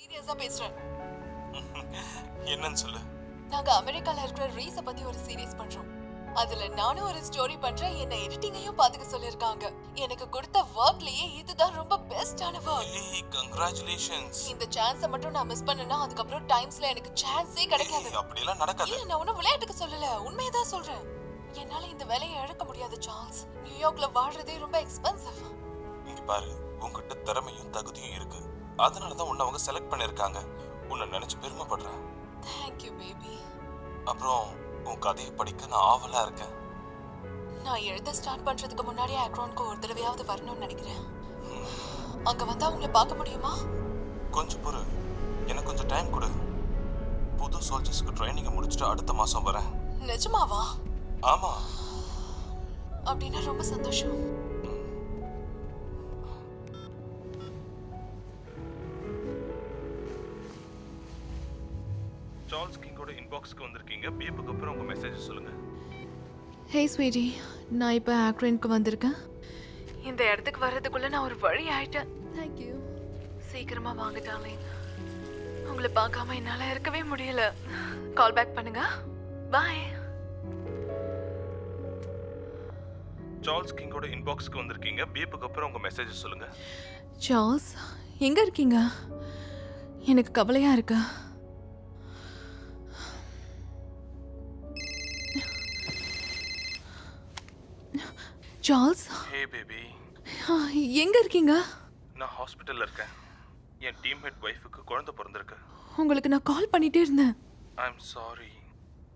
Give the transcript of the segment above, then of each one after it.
சீரியஸா பேசுறேன். என்னன்னு சொல்லு. நாங்க அமெரிக்கால இருக்கிற ரீஸ பத்தி ஒரு சீரிஸ் பண்றோம். அதுல நானும் ஒரு ஸ்டோரி பண்றேன். என்ன எடிட்டிங்கையும் பாத்துக்க சொல்லிருக்காங்க. எனக்கு கொடுத்த வர்க்லயே இதுதான் ரொம்ப பெஸ்டான வர்க். ஏய் கங்க்ராச்சுலேஷன்ஸ். இந்த சான்ஸ மட்டும் நான் மிஸ் பண்ணனா அதுக்கப்புறம் டைம்ஸ்ல எனக்கு சான்ஸே கிடைக்காது. அப்படி எல்லாம் நடக்காது. இல்ல நான் ஒன்னும் விளையாட்டுக்கு சொல்லல, உண்மையதான் சொல்றேன். என்னால இந்த வேலையை இழக்க முடியாது சார்ல்ஸ். நியூயார்க்ல வாழ்றதே ரொம்ப எக்ஸ்பென்சிவ். இங்க பாரு, உன்கிட்ட திறமையும் தகுதியும் இருக்கு. அதனால தான் உன்னை அவங்க செலக்ட் பண்ணிருக்காங்க. உன்னை நினைச்சு பெருமைப்படுறேன். Thank you baby. அப்புறம் உன் கதையை படிக்க நான் ஆவலா இருக்கேன். நான் எழுத ஸ்டார்ட் பண்றதுக்கு முன்னாடி அக்ரானுக்கு ஒரு தடவையாவது வரணும்னு நினைக்கிறேன். அங்க வந்தா உங்களை பார்க்க முடியுமா? கொஞ்சம் பொறு, எனக்கு கொஞ்சம் டைம் கொடு. புது சோல்ஜர்ஸ்க்கு ட்ரைனிங் முடிச்சுட்டு அடுத்த மாசம் வரேன். நிஜமாவா? ஆமா. அப்படின்னா ரொம்ப சந்தோஷம். சார்ல்ஸ் கிங்கோட இன்பாக்ஸ்க்கு வந்திருக்கீங்க. பீப்புக்கு அப்புறம் உங்க மெசேஜ் சொல்லுங்க. ஹே ஸ்வீட்டி, நான் இப்போ ஆக்ரனுக்கு வந்திருக்கேன். இந்த இடத்துக்கு வர்றதுக்குள்ள நான் ஒரு வழி ஆயிட்டேன். தேங்க்யூ. சீக்கிரமா வாங்க டார்லிங். உங்களை பார்க்காம என்னால இருக்கவே முடியல. கால் பேக் பண்ணுங்க. பாய். சார்ல்ஸ் கிங்கோட இன்பாக்ஸ்க்கு வந்திருக்கீங்க. பீப்புக்கு அப்புறம் உங்க மெசேஜ் சொல்லுங்க. சார்ல்ஸ், எங்க இருக்கீங்க? எனக்கு கவலையா இருக்கு. Charles, hey baby. எங்க இருக்கீங்க? நான் ஹாஸ்பிட்டல்ல இருக்கேன். என் டீம்மேட் வைஃபுக்கு குழந்தை பிறந்திருக்கு. உங்களுக்கு நான் கால் பண்ணிட்டே இருந்தேன். ஐ அம் சாரி.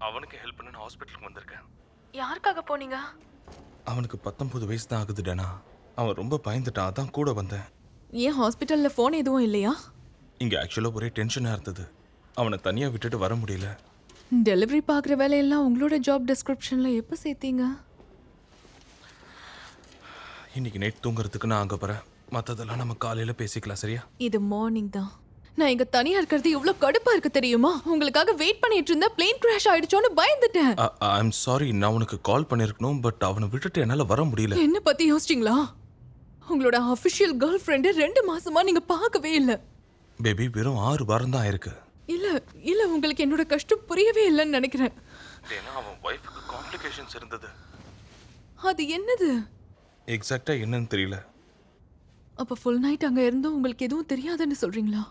அவனுக்கு ஹெல்ப் பண்ண நான் ஹாஸ்பிட்டலுக்கு வந்திருக்கேன். யாருக்காக போனீங்க? அவனுக்கு 19 வயசு தான் ஆகுதுடா. அவன் ரொம்ப பயந்துட்டான், அதான் கூட வந்தேன். ஏன் ஹாஸ்பிட்டல்ல ஃபோன் எதுவும் இல்லையா? இங்க ஆக்சுவலா ஒரே டென்ஷனா இருந்தது. அவனை தனியா விட்டுட்டு வர முடியல. டெலிவரி பார்க்குற வேலையெல்லாம் உங்களோட ஜாப் டிஸ்கிரிப்ஷன்ல எப்போ சேர்த்தீங்க? இன்னைக்கு நைட் தூங்குறதுக்கு நான் அங்க போறேன். மற்றதெல்லாம் நம்ம காலையில பேசிக்கலாம், சரியா? இது மார்னிங் தான். நான் இங்க தனியா இருக்கிறது இவ்வளவு கடுப்பா இருக்கு தெரியுமா? உங்களுக்காக வெயிட் பண்ணிட்டு இருந்த பிளேன் கிராஷ் ஆயிடுச்சோன்னு பயந்துட்டேன். ஐ அம் சாரி. நான் உனக்கு கால் பண்ணிருக்கணும், பட் அவனை விட்டுட்டு என்னால வர முடியல. என்ன பத்தி யோசிச்சிங்களா? உங்களோட அபிஷியல் கேர்ள் ஃப்ரெண்ட் 2 மாசமா நீங்க பார்க்கவே இல்ல. பேபி, வெறும் 6 வாரம் தான் ஆயிருக்கு. இல்ல இல்ல, உங்களுக்கு என்னோட கஷ்டம் புரியவே இல்லைன்னு நினைக்கிறேன். ஏன்னா அவன் வைஃப்க்கு காம்ப்ளிகேஷன்ஸ் இருந்தது. அது என்னது? எக்ஸாக்ட்டா என்னன்னு தெரியல. அப்ப ஃபுல் நைட் அங்க இருந்தும் உங்களுக்கு எதுவும் தெரியாதுன்னு சொல்றீங்களா?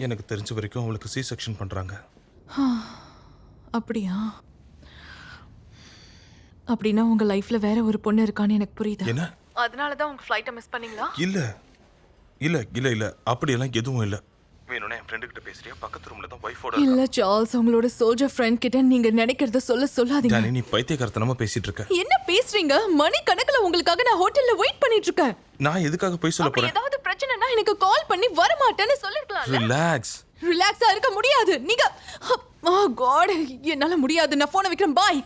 எனக்கு தெரிஞ்ச வரைக்கும் அவளுக்கு சி செக்ஷன் பண்றாங்க. அப்படியா? அப்படின்னா உங்க லைஃப்ல வேற ஒரு பொண்ணு இருக்கான்னு எனக்கு புரியுது. என்ன? அதனால தான் உங்க ஃளைட்டை மிஸ் பண்ணீங்களா? இல்ல இல்ல இல்ல இல்ல, அப்படியெல்லாம் எதுவும் இல்ல. வேணும்னா என் ஃப்ரெண்டு கிட்ட பேசுறியா? பக்கத்து ரூம்ல தான் வைஃபோட. இல்ல சார்ல்ஸ், உங்களோட சோல்ஜர் ஃப்ரெண்ட் கிட்ட நீங்க நினைக்கிறத சொல்லாதீங்க. ஜானி, நீ பைத்தியக்காரத்தனமா பேசிட்டு இருக்க. என்ன பேசுறீங்க? மணி கணக்குல உங்களுக்காக நான் ஹோட்டல்ல வெயிட் பண்ணிட்டு இருக்கேன். நான் எதுக்காக போய் சொல்ல போறேன்? ஏதாவது பிரச்சனைனா எனக்கு கால் பண்ணி வர மாட்டேன்னு சொல்லிருக்கலாம்ல. ரிலாக்ஸ். ரிலாக்ஸா இருக்க முடியாது. நீங்க காட், என்னால முடியாது. நான் போனை வைக்கிறேன். Bye.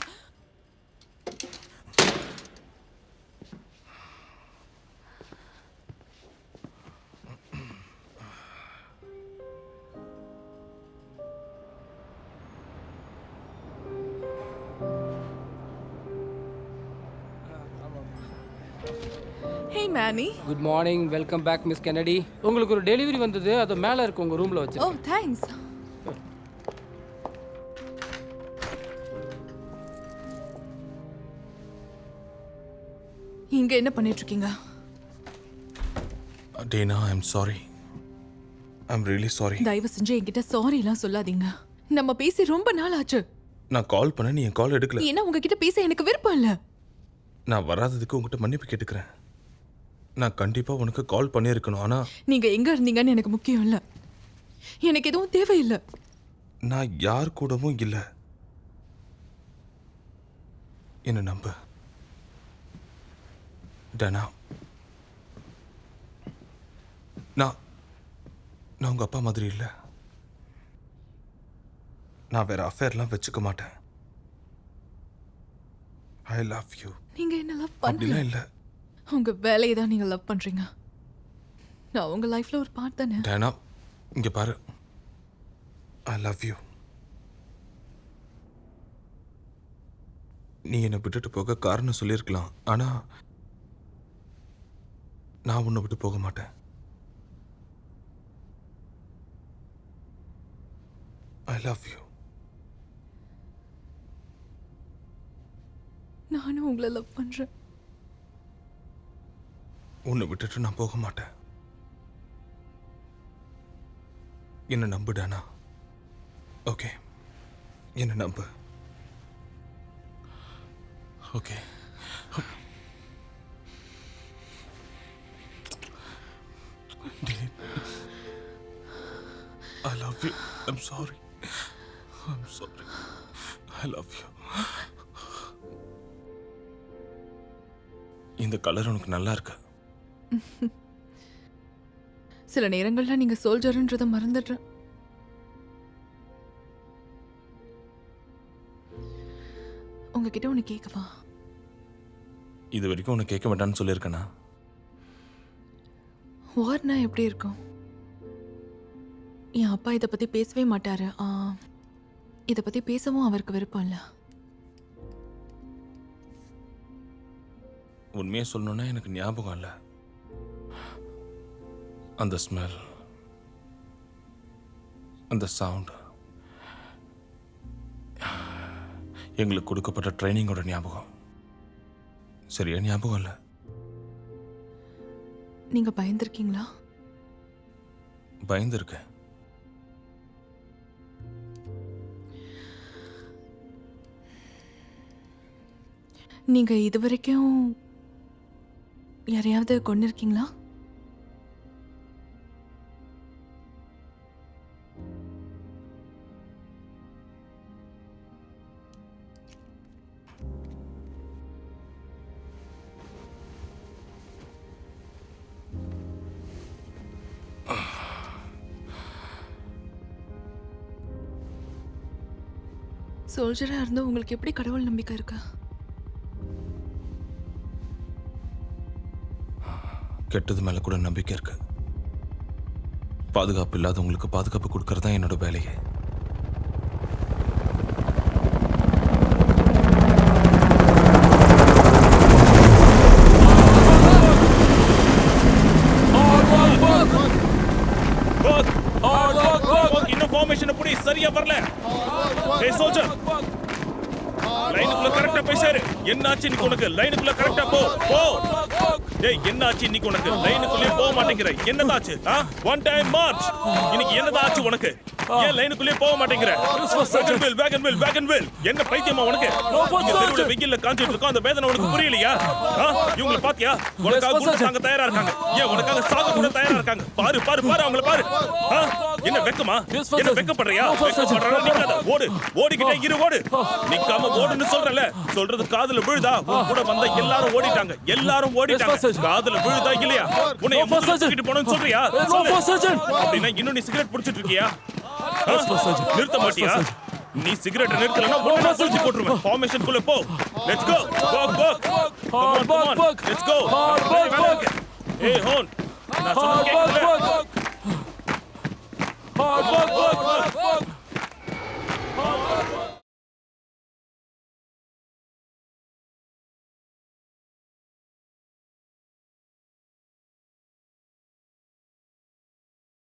Hey Manny. Good morning, welcome back miss Kennedy. உங்களுக்கு ஒரு டெலிவரி வந்தது, அது மேலே இருக்கு உங்கள் ரூமில் வச்சு. Oh, thanks. இங்க என்ன பண்ணிட்டு இருக்கீங்க? Dana, I am sorry. I am really sorry. தயவு செஞ்சு என்கிட்ட சாரி எல்லாம் சொல்லாதீங்க. நம்ம பேசி ரொம்ப நாள் ஆச்சு. நான் கால் பண்ண, நீ என் கால் எடுக்கல. ஏன்னா உங்ககிட்ட பேச எனக்கு விருப்பம் இல்ல. நான் வராததுக்கு உங்ககிட்ட மன்னிப்பு கேட்டுக்கிறேன். நான் கண்டிப்பா உனக்கு கால் பண்ணியிருக்கணும், ஆனா நீங்க எங்க இருந்தீங்கன்னு எனக்கு முக்கியம் இல்ல. எனக்கு எதுவும் தேவையில்லை. நான் யார் கூடவும் இல்லை. என்ன நம்ப டனா. நான் நான் உங்க அப்பா மாதிரி இல்லை. நான் வேற அஃபேர்லாம் வச்சுக்க மாட்டேன். I love you. நீங்க என்ன லவ் பண்ணல. அப்படிலாம் இல்லை. உங்க வேலையை தான் நீங்க லவ் பண்றீங்க. நான் உங்க லைஃப்ல ஒரு பார்ட் தானே. டனா, இங்க பாரு. I love you. நீ என்னை விட்டுட்டு போக காரணம் சொல்லியிருக்கலாம், ஆனா நான் உன்னை விட்டு போக மாட்டேன். I love you. நானும் உங்களை லவ் பண்றேன். உன்னை விட்டுட்டு நான் போக மாட்டேன். என்ன நம்புடானா? ஓகே, என்ன நம்பு. Okay. I love you. I'm sorry. I love you. இந்த கலர் உனக்கு நல்லா இருக்கு. சில நேரங்கள்ல நீங்க சோல்ஜர்ன்றதை மறந்துடுறேன். உங்ககிட்ட ஒன்று கேட்கவா? இது வரைக்கும் உன்னை கேட்க வேண்டாம்னு சொல்லியிருக்கேனா? வார்னா எப்படி இருக்கும்? என் அப்பா இதை பற்றி பேசவே மாட்டாரு. இதை பற்றி பேசவும் அவருக்கு விருப்பம் இல்லை. உண்மையை சொல்லணும்னா எனக்கு ஞாபகம் இல்லை. அந்த ஸ்மெல், அந்த சவுண்ட், எங்களுக்கு கொடுக்கப்பட்ட ட்ரைனிங்கோட ஞாபகம் சரியா ஞாபகம் இல்லை. நீங்க பயந்துருக்கீங்களா? பயந்துருக்கேன். நீங்க இதுவரைக்கும் யாரையாவது கொண்டு இருக்கீங்களா? சோல்ஜரா இருந்து உங்களுக்கு எப்படி கடவுள் நம்பிக்கை இருக்கா? கெட்டது மேல கூட நம்பிக்கை இருக்கு. பாதுகாப்பு இல்லாதவங்களுக்கு பாதுகாப்பு கொடுக்கறது தான் என்னோட வேலையே. இன்னும் ஃபார்மேஷன் அப்படி சரியா வரல. ஏய் சோல்ஜர், லைனுக்குள்ள கரெக்டா போய் சேரு. என்னாச்சு இன்னைக்கு உனக்கு? லைனுக்குள்ள கரெக்டா போ போ. டேய் என்னாச்சு இன்னைக்கு உனக்கு? லைனுக்குள்ளே போக மாட்டேங்கிற. என்னதாச்சு? One time march. இன்னைக்கு என்னதாச்சு உனக்கு? ஏன் லைனுக்குள்ளே போக மாட்டேங்கிற? வேகன் வில் என்ன பைத்தியமா உனக்கு? தெருவுல வெயில்ல காஞ்சிட்டு இருக்கோம். அந்த வேதனை உனக்கு புரியலையா? இவங்களை பாத்தியா? உனக்காக கூட தயாரா இருக்காங்க. ஏன் உனக்காக சாக கூட தயாரா இருக்காங்க. பாரு பாரு பாரு அவங்கள பாரு. என்ன வெக்கமா? என்ன வெக்கப்படுறியா? ஓடு, ஓடிக்கிட்டே இரு, ஓடு. நிக்காம ஓடுன்னு சொல்றல. சொல்றது காதுல விழுதா? கூட வந்த எல்லாரும் ஓடிட்டாங்க. எல்லாரும் ஓடிட்டாங்க. காதுல விழுதா இல்லையா? உன்னை தூக்கிட்டு போறேன்னு சொல்றியா? அப்படின்னா இன்னும் நீ சிகரெட் புடிச்சிட்டு இருக்கியா? நிறுத்த மாட்டியா? நீ சிகரெட் நிறுத்தலனா உன்னை தூக்கி போட்டுருவேன். ஃபார்மேஷனுக்குள்ள போ. Let's go. Come on let's go. ஏய் ஹோன், நான் சொன்னது கேக்குதா?